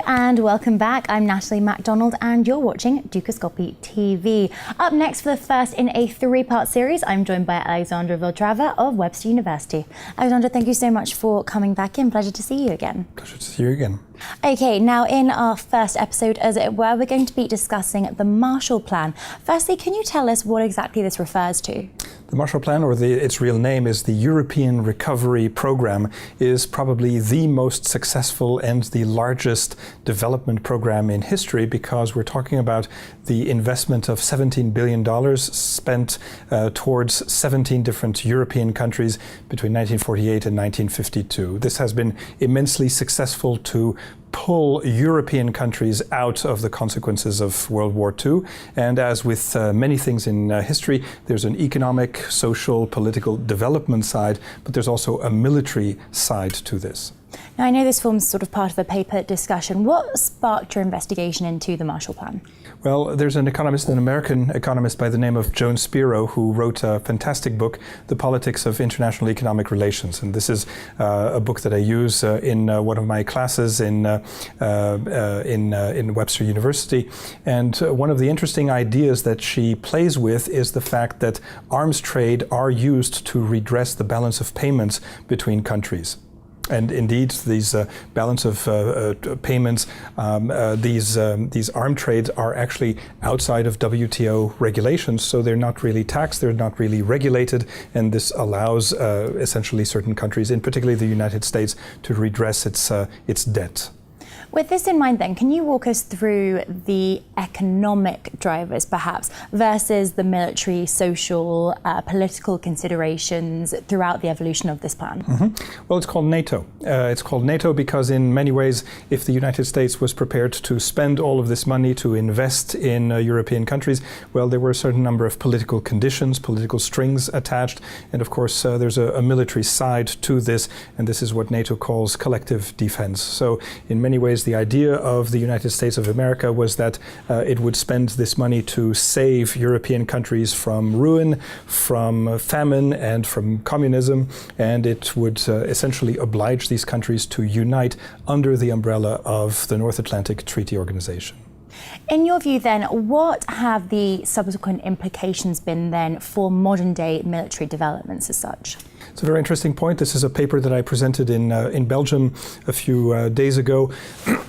and welcome back. I'm Natalie MacDonald and you're watching Dukascopy TV. Up next for the first in a three-part series, I'm joined by Alexandre Vautravers of Webster University. Alexandre, thank you so much for coming back in. Pleasure to see you again. Pleasure to see you again. Okay, now in our first episode, as it were, we're going to be discussing the Marshall Plan. Firstly, can you tell us what exactly this refers to? The Marshall Plan, or its real name is the European Recovery Program, is probably the most successful and the largest development program in history, because we're talking about the investment of $17 billion spent towards 17 different European countries between 1948 and 1952. This has been immensely successful to pull European countries out of the consequences of World War II. And as with many things in history, there's an economic, social, political development side, but there's also a military side to this. Now, I know this forms sort of part of a paper discussion. What sparked your investigation into the Marshall Plan? Well, there's an economist, an American economist by the name of Joan Spiro, who wrote a fantastic book, The Politics of International Economic Relations. And this is a book that I use in one of my classes in Webster University. And one of the interesting ideas that she plays with is the fact that arms trade are used to redress the balance of payments between countries. And indeed, these balance of payments, these arm trades are actually outside of WTO regulations, so they're not really taxed, they're not really regulated, and this allows essentially certain countries, in particular the United States, to redress its debt. With this in mind then, can you walk us through the economic drivers perhaps versus the military, social, political considerations throughout the evolution of this plan? Well, it's called NATO. It's called NATO because in many ways, if the United States was prepared to spend all of this money to invest in European countries, well, there were a certain number of political conditions, political strings attached, and of course there's a military side to this, and this is what NATO calls collective defense. So in many ways, the idea of the United States of America was that it would spend this money to save European countries from ruin, from famine, and from communism, and it would essentially oblige these countries to unite under the umbrella of the North Atlantic Treaty Organization. In your view then, what have the subsequent implications been then for modern day military developments as such? It's a very interesting point. This is a paper that I presented in Belgium a few days ago.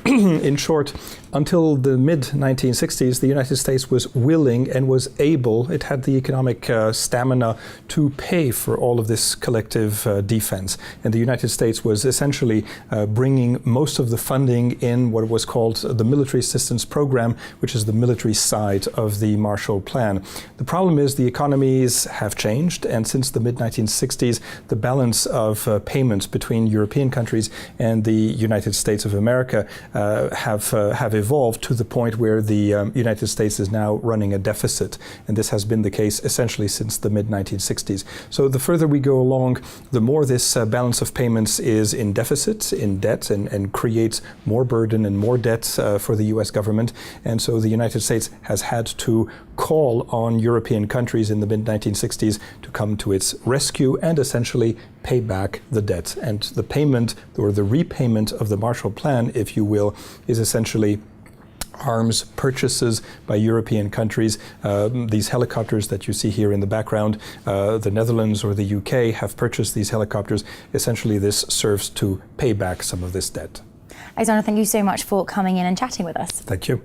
In short, until the mid-1960s, the United States was willing and was able, it had the economic stamina to pay for all of this collective defense. And the United States was essentially bringing most of the funding in what was called the Military Assistance Program, which is the military side of the Marshall Plan. The problem is the economies have changed, and since the mid-1960s, the balance of payments between European countries and the United States of America have evolved to the point where the United States is now running a deficit, and this has been the case essentially since the mid-1960s. So the further we go along, the more this balance of payments is in deficit, in debt, and creates more burden and more debt for the US government. And so the United States has had to call on European countries in the mid-1960s to come to its rescue and essentially pay back the debt. And the payment, or the repayment of the Marshall Plan, if you will, is essentially arms purchases by European countries. These helicopters that you see here in the background, the Netherlands or the UK have purchased these helicopters. Essentially, this serves to pay back some of this debt. Alexandre, thank you so much for coming in and chatting with us. Thank you.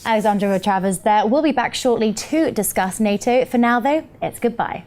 Alexandre Vautravers there. We'll be back shortly to discuss NATO. For now, though, it's goodbye.